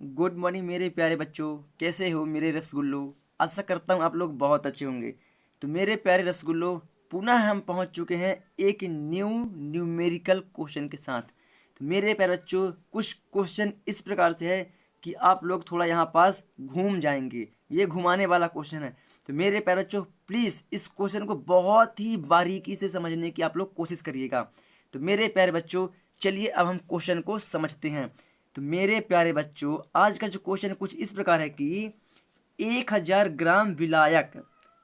Good morning मेरे प्यारे बच्चों। कैसे हो मेरे रसगुल्लो। आशा करता हूँ आप लोग बहुत अच्छे होंगे। तो मेरे प्यारे रसगुल्लो, पुनः हम पहुँच चुके हैं एक न्यूमेरिकल क्वेश्चन के साथ। तो मेरे प्यारे बच्चों, कुछ क्वेश्चन इस प्रकार से है कि आप लोग थोड़ा यहाँ पास घूम जाएंगे। ये घुमाने वाला क्वेश्चन है। तो मेरे प्यारे बच्चों, प्लीज़ इस क्वेश्चन को बहुत ही बारीकी से समझने की आप लोग कोशिश करिएगा। तो मेरे प्यारे बच्चों, चलिए अब हम क्वेश्चन को समझते हैं। तो मेरे प्यारे बच्चों, आज का जो क्वेश्चन कुछ इस प्रकार है कि 1000 ग्राम विलायक,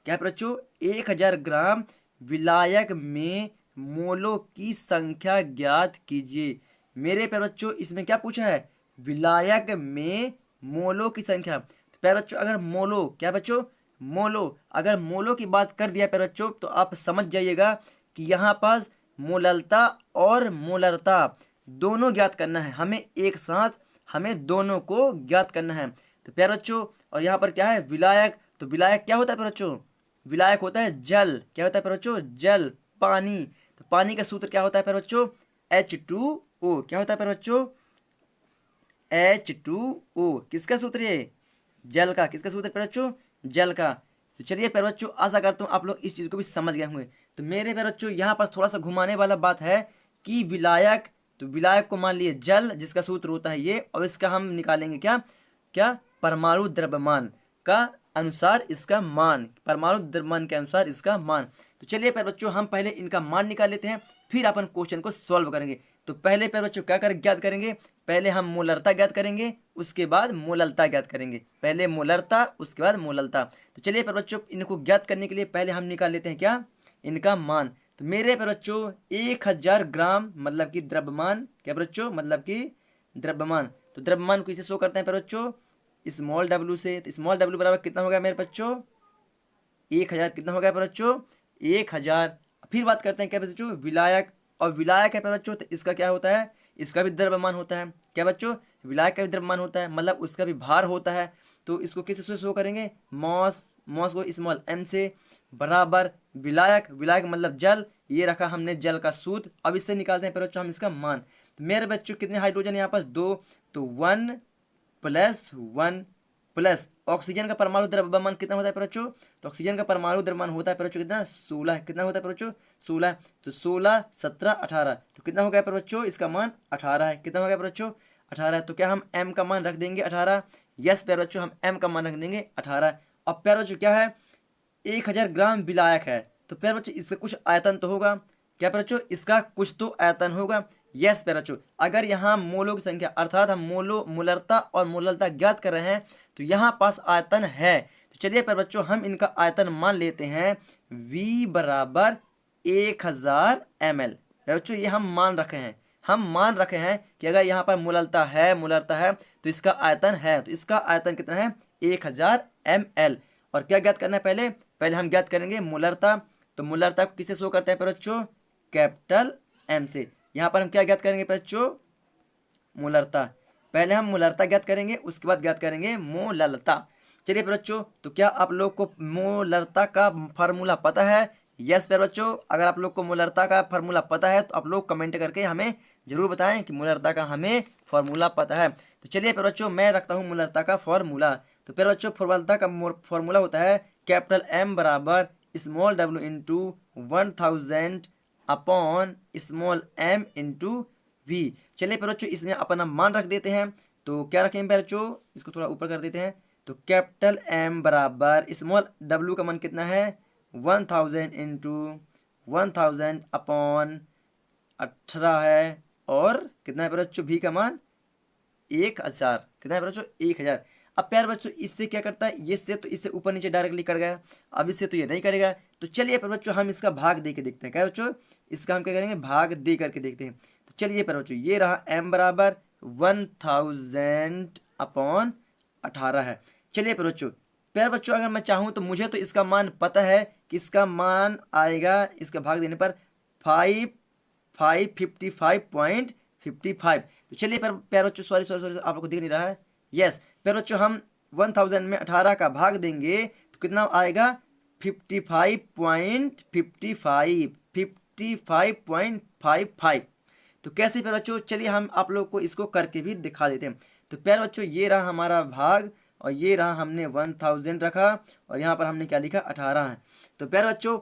क्या बच्चों, 1000 ग्राम विलायक में मोलों की संख्या ज्ञात कीजिए। मेरे प्यारे बच्चों, इसमें क्या पूछा है? विलायक में मोलों की संख्या। तो प्यारे बच्चों, अगर मोलो, क्या बच्चों, मोलो, अगर मोलो की बात कर दिया प्यारे बच्चों, तो आप समझ जाइएगा कि यहाँ पास मोललता और मोलरता दोनों ज्ञात करना है हमें एक साथ। हमें दोनों को ज्ञात करना है। तो प्यारे बच्चों, और यहाँ पर क्या है? विलायक। तो विलायक क्या होता है प्यारे बच्चों? विलायक होता है जल। क्या होता है प्यारे बच्चों? जल, पानी। तो पानी का सूत्र क्या होता है प्यारे बच्चों? H2O। क्या होता है प्यारे बच्चों? H2O। किसका सूत्र है? जल का। किसका सूत्र है प्यारे बच्चों? जल का। तो चलिए प्यारे बच्चों, आशा करता हूँ आप लोग इस चीज़ को भी समझ गए होंगे। तो मेरे प्यारे बच्चों, यहाँ पर थोड़ा सा घुमाने वाला बात है कि विलायक, तो विलायक को मान लिए जल, जिसका सूत्र होता है ये, और इसका हम निकालेंगे क्या? क्या? परमाणु द्रव्यमान का अनुसार इसका मान, परमाणु द्रव्यमान के अनुसार इसका मान। तो चलिए प्यारे बच्चों, हम पहले इनका मान निकाल लेते हैं, फिर अपन क्वेश्चन को सॉल्व करेंगे। तो पहले प्यारे बच्चों क्या कर ज्ञात करेंगे? पहले हम मोलरता ज्ञात करेंगे, उसके बाद मोललता ज्ञात करेंगे। पहले मोलरता, उसके बाद मोललता। तो चलिए प्यारे बच्चों, इनको ज्ञात करने के लिए पहले हम निकाल लेते हैं क्या? इनका मान। तो मेरे प्यारे बच्चों, 1000 ग्राम मतलब कि द्रव्यमान, क्या बच्चों, मतलब कि द्रव्यमान। तो द्रव्यमान को इसे शो करते हैं प्यारे बच्चों स्मॉल डब्ल्यू से। तो स्मॉल डब्ल्यू बराबर कितना हो गया मेरे बच्चों? 1000। कितना हो गया प्यारे बच्चों? 1000। फिर बात करते हैं क्या बच्चों? विलायक। और विलायक है प्यारे बच्चों, तो इसका क्या होता है? इसका भी द्रव्यमान होता है। क्या बच्चों? विलायक का भी द्रव्यमान होता है, मतलब उसका भी भार होता है। तो इसको किससे शो करेंगे? मॉस। मॉस को स्मॉल एम से, बराबर विलायक। विलायक मतलब जल। ये रखा हमने जल का सूत्र। अब इससे निकालते हैं प्यारे बच्चों हम इसका मान। तो मेरे बच्चों, कितने हाइड्रोजन यहाँ पास? 2। तो 1 प्लस 1 प्लस ऑक्सीजन का परमाणु द्रव्यमान कितना होता है बच्चों? तो ऑक्सीजन का परमाणु द्रव्यमान होता है बच्चों कितना? 16। कितना होता है बच्चों? 16। तो 16 17 18। तो कितना हो गया बच्चों? इसका मान 18 है। कितना हो गया बच्चों? 18। तो क्या हम m का मान रख देंगे 18? यस प्यारे बच्चों, हम m का मान रख देंगे 18। अब प्यारे बच्चों क्या है? 1000 ग्राम विलायक है। तो प्यारे बच्चों, इसका कुछ आयतन तो होगा। क्या प्यारे बच्चों? इसका कुछ तो आयतन होगा। यस प्यारे बच्चों, अगर यहाँ मोलों की संख्या अर्थात हम मोलरता और मोललता ज्ञात कर रहे हैं, तो यहाँ पास आयतन है। तो चलिए प्यारे बच्चों, हम इनका आयतन मान लेते हैं V बराबर 1000 ml। प्यारे बच्चों, ये हम मान रखे हैं। हम मान रखे हैं कि अगर यहाँ पर मोलरता है तो इसका आयतन है। तो इसका आयतन कितना है? 1000 ml। और क्या ज्ञात करना है? पहले पहले हम ज्ञात करेंगे मोलरता। तो मोलरता को किससे शो करते हैं बच्चों? कैपिटल M से। यहाँ पर हम क्या ज्ञात करेंगे बच्चों? मोलरता। पहले हम मोलरता ज्ञात करेंगे, उसके बाद ज्ञात करेंगे मोललता। चलिए बच्चों, तो क्या आप लोग को मोलरता का फार्मूला पता है? यस प्यारे बच्चों, अगर आप लोग को मोलरता का फार्मूला पता है तो आप लोग कमेंट करके हमें जरूर बताएं कि मोलरता का हमें फार्मूला पता है। तो चलिए प्यारे बच्चों, मैं रखता हूँ मोलरता का फार्मूला। तो प्यारे बच्चों, मोलरता का फार्मूला होता है कैपिटल M बराबर small w into 1000 upon small m into V। चलिए प्यारे बच्चों, इसमें अपना मान रख देते हैं। तो क्या रखें प्यारे बच्चों? इसको थोड़ा ऊपर कर देते हैं। तो कैपिटल M बराबर स्मॉल w का मान कितना है? 1000 इंटू 1000 अपॉन 18 है। और कितना है प्यारे बच्चों? V का मान 1000। कितना है बच्चों? 1000। अब प्यारे बच्चों, इससे क्या करता है? ये से तो इससे ऊपर नीचे डायरेक्टली कर गया। अब इससे तो ये नहीं करेगा। तो चलिए प्यारे बच्चों, हम इसका भाग दे के देखते हैं। क्या बच्चों? इसका हम क्या करेंगे? भाग दे करके देखते हैं। तो चलिए प्यारे बच्चों, ये रहा m बराबर 1000 अपॉन 18 है। चलिए प्यारे बच्चों, अगर मैं चाहूँ तो मुझे तो इसका मान पता है कि इसका मान आएगा, इसका भाग देने पर 555 तो चलिए प्यारे बच्चों, सॉरी सॉरी सॉरी, आप लोग को दिख नहीं रहा है। यस प्यारे बच्चों, हम 1000 में 18 का भाग देंगे तो कितना आएगा? 55.55 55.55। तो कैसे प्यारे बच्चों, चलिए हम आप लोग को इसको करके भी दिखा देते हैं। तो प्यारे बच्चों ये रहा हमारा भाग, और ये रहा हमने 1000 रखा, और यहाँ पर हमने क्या लिखा 18 है। तो प्यारे बच्चों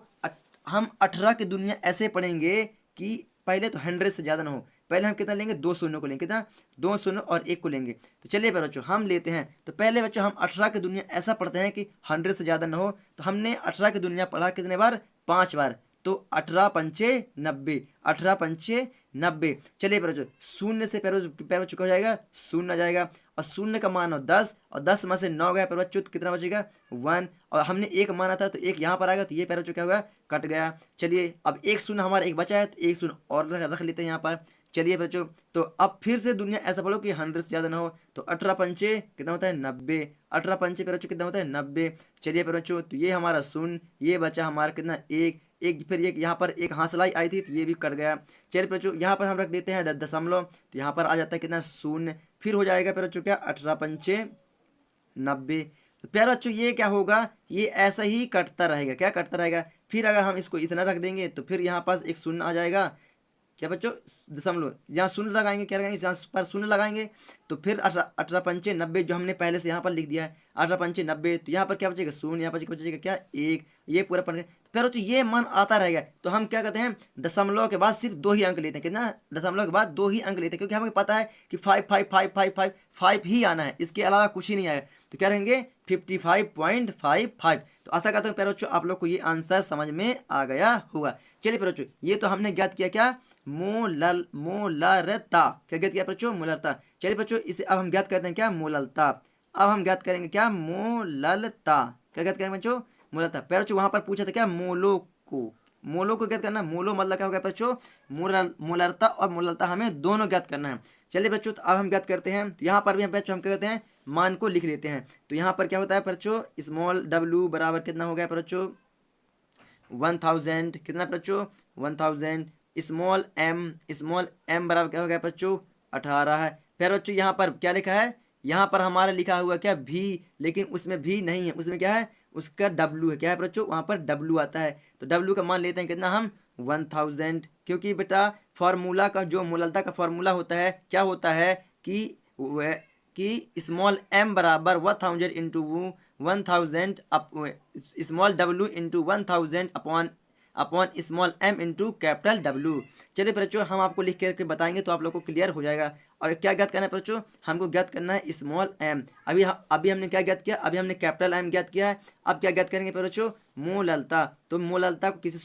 हम 18 की दुनिया ऐसे पढ़ेंगे कि पहले तो 100 से ज़्यादा ना हो। पहले हम कितना लेंगे, 2 शून्यों को लेंगे, कितना, 2 शून्य और 1 को लेंगे। तो चलिए प्यारे बच्चों हम लेते हैं। तो पहले बच्चों हम 18 की दुनिया ऐसा पढ़ते हैं कि 100 से ज़्यादा ना हो। तो हमने 18 की दुनिया पढ़ा कितने बार, 5 बार। तो 18 पंचे 90, 18 पंचे 90। चलिए प्यारे बच्चों शून्य से प्यारे बच्चों क्या हो जाएगा, शून्य आ जाएगा, और शून्य का मान हो 10, और 10 में से 9 गया प्यारे बच्चों, तो कितना बचेगा 1, और हमने 1 माना था तो 1 यहाँ पर आएगा, तो ये प्यारे बच्चों क्या होगा, कट गया। चलिए अब 1 शून्य हमारा एक बचा है, तो 1 शून्य और रख लेते हैं यहाँ पर। चलिए बच्चों तो अब फिर से दुनिया ऐसा पढ़ो कि 100 से ज़्यादा ना हो। तो 18 पंचे कितना होता है 90, 18 पंचे प्यारे बच्चों कितना होता है 90। चलिए प्यारे बच्चों तो ये हमारा शून्य, ये बचा हमारा कितना 1, फिर एक यहाँ पर एक हासिलाई आई थी तो ये भी कट गया। चलिए प्यारे बच्चों यहाँ पर हम रख देते हैं दशमलव, तो यहाँ पर आ जाता है कितना शून्य, फिर हो जाएगा प्यारे बच्चों क्या 18 पंचे 90। तो प्यारे बच्चों ये क्या होगा, ये ऐसा ही कटता रहेगा, क्या कटता रहेगा। फिर अगर हम इसको इतना रख देंगे तो फिर यहाँ पास एक शून्य आ जाएगा, क्या बच्चों दशमलव, जहाँ शून्य लगाएंगे क्या लगाएंगे, जहाँ पर शून्य लगाएंगे तो फिर 18 पंचे 90 जो हमने पहले से यहाँ पर लिख दिया है 18 पंचे 90, तो यहाँ पर क्या बचेगा शून्य, यहाँ पर बचेगा क्या 1, ये पूरा पढ़ फिर तो ये मान आता रहेगा। तो हम क्या करते हैं, दशमलव के बाद सिर्फ 2 ही अंक लेते हैं, कितना, दशमलव के बाद 2 ही अंक लेते हैं, क्योंकि हमें पता है कि 5 5 5 5 5 5 ही आना है, इसके अलावा कुछ ही नहीं आएगा। तो क्या रहेंगे 55.55। तो आशा करता हूँ प्यारे बच्चों आप लोग को ये आंसर समझ में आ गया होगा। चलिए प्यारे बच्चों ये तो हमने ज्ञात किया क्या, मोलरता, क्या ज्ञात किया बच्चों, मोलरता। चलिए बच्चों इसे अब हम ज्ञात करते हैं क्या, मोललता। अब हम ज्ञात करेंगे क्या, मोललता, क्या ज्ञात करेंगे बच्चों, मोललता। प्यारे बच्चों वहां पर पूछा था क्या, मोलो को ज्ञात करना। मोलो मतलब क्या होगा बच्चों, मोलरता और मोललता हमें दोनों ज्ञात करना है। चलिए बच्चों तो अब हम ज्ञात करते हैं। तो यहाँ पर भी हम बच्चों हम क्या करते हैं, मान को लिख लेते हैं। तो यहाँ पर क्या होता है बच्चों, स्मॉल w बराबर कितना हो गया बच्चों 1000, कितना बच्चों 1000। स्मॉल m बराबर क्या हो गया बच्चों 18 है। फिर बच्चों यहाँ पर क्या लिखा है, यहाँ पर हमारा लिखा हुआ क्या भी, लेकिन उसमें भी नहीं है, उसमें क्या है, उसका w है, क्या है बच्चों वहाँ पर w आता है। तो w का मान लेते हैं कितना हम 1000, क्योंकि बेटा फार्मूला का जो मोललता का फार्मूला होता है क्या होता है कि स्मॉल m बराबर 1000 into 1000 small w into 1000 upon small m into capital W। चलिए बच्चों हम आपको लिख करके बताएंगे तो आप लोग को क्लियर हो जाएगा। और क्या ज्ञात करना है बच्चों, हमको ज्ञात करना है स्मॉल m। अभी हमने क्या ज्ञात किया, अभी हमने कैपिटल M ज्ञात किया है। अब क्या ज्ञात करेंगे बच्चों, मोललता। तो मोललता को किसे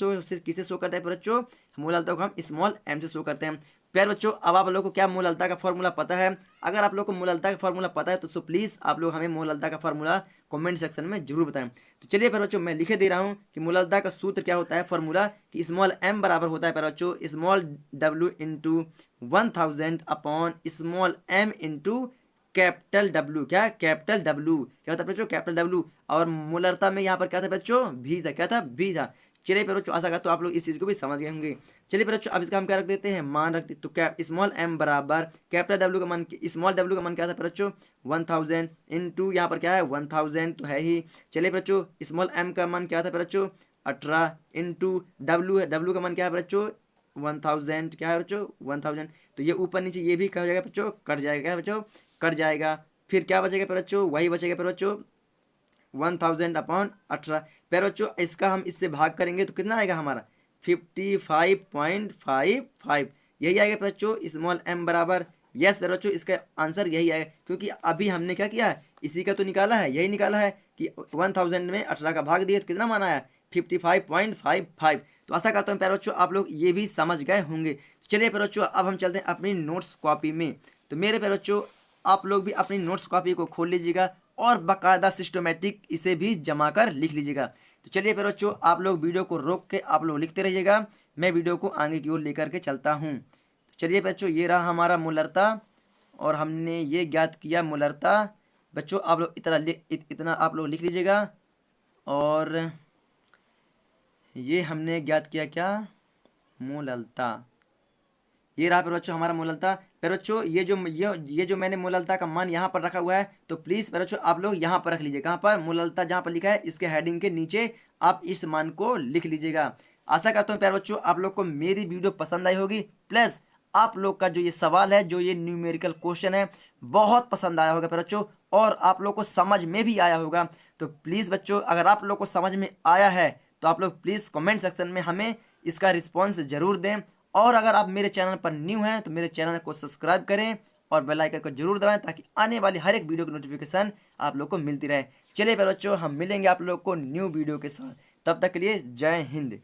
शो करते हैं बच्चों, मोललता को हम स्मॉल m से शो करते हैं। प्यारे बच्चों अब आप लोगों को क्या मोललता का फॉर्मूला पता है, अगर आप लोग को मोललता का फॉर्मूला पता है तो सो प्लीज़ आप लोग हमें मोललता का फॉर्मूला कमेंट सेक्शन में जरूर बताएं। तो चलिए प्यारे बच्चों मैं लिखे दे रहा हूँ कि मोललता का सूत्र क्या होता है, फॉर्मूला कि स्मॉल m बराबर होता है प्यारे बच्चों small w into 1000 upon small m into capital W, क्या कैपिटल W, क्या होता है बच्चों कैपिटल W। और मोललता में यहाँ पर क्या था बच्चों, भी था, क्या था, भी था। चलिए प्यारे बच्चों आशा करता हूँ आप लोग इस चीज़ को भी समझ गए होंगे। चलिए प्यारे बच्चों अब इसका हम क्या रख देते हैं, मान रख देते। तो स्मॉल m बराबर कैपिटल W का मान, स्मॉल w का मान क्या था प्यारे बच्चों 1000 इंटू यहाँ पर क्या है 1000 तो है ही। चलिए प्यारे बच्चों स्मॉल m का मान क्या था प्यारे बच्चों 18 इंटू w है, w का मान क्या है बच्चों 1000, क्या है बच्चों 1000। तो ये ऊपर नीचे ये भी क्या हो जाएगा बच्चों, कट जाएगा बच्चों, कट जाएगा। फिर क्या बचेगा प्यारे बच्चों, वही बचेगा प्यारे बच्चों 1000 अपॉन 18। प्यारे बच्चों इसका हम इससे भाग करेंगे तो कितना आएगा हमारा 55.55, यही आएगा बच्चों स्मॉल m बराबर। यस बच्चों इसका आंसर यही आएगा, क्योंकि अभी हमने क्या किया है, इसी का तो निकाला है, यही निकाला है कि 1000 में 18 का भाग दिया तो कितना मान आया 55.55। तो आशा करता हूँ प्यारे बच्चों आप लोग ये भी समझ गए होंगे। चलिए प्यारे बच्चों अब हम चलते हैं अपनी नोट्स कॉपी में। तो मेरे प्यारे बच्चों आप लोग भी अपनी नोट्स कॉपी को खोल लीजिएगा और बाकायदा सिस्टमेटिक इसे भी जमा कर लिख लीजिएगा। तो चलिए प्यारे बच्चों आप लोग वीडियो को रोक के आप लोग लिखते रहिएगा, मैं वीडियो को आगे की ओर लेकर के चलता हूँ। तो चलिए बच्चों ये रहा हमारा मोललता और हमने ये ज्ञात किया मोललता। बच्चों आप लोग इतना आप लोग लिख लीजिएगा। और ये हमने ज्ञात किया क्या, मोललता। ये रहा प्यारे बच्चों हमारा मोललता। प्यारे बच्चों ये जो मैंने मोललता का मान यहाँ पर रखा हुआ है, तो प्लीज़ प्यारे बच्चों आप लोग यहाँ पर रख लीजिए, कहाँ पर, मोललता जहाँ पर लिखा है इसके हेडिंग के नीचे आप इस मान को लिख लीजिएगा। आशा करता हूँ प्यारे बच्चों आप लोग को मेरी वीडियो पसंद आई होगी, प्लस आप लोग का जो ये सवाल है, जो ये न्यूमेरिकल क्वेश्चन है, बहुत पसंद आया होगा प्यारे बच्चों और आप लोग को समझ में भी आया होगा। तो प्लीज़ बच्चों, अगर आप लोग को समझ में आया है तो आप लोग प्लीज़ कमेंट सेक्शन में हमें इसका रिस्पॉन्स ज़रूर दें। और अगर आप मेरे चैनल पर न्यू हैं तो मेरे चैनल को सब्सक्राइब करें और बेल आइकन को जरूर दबाएं ताकि आने वाली हर एक वीडियो की नोटिफिकेशन आप लोग को मिलती रहे। चलिए प्यारे बच्चों, हम मिलेंगे आप लोग को न्यू वीडियो के साथ। तब तक के लिए जय हिंद।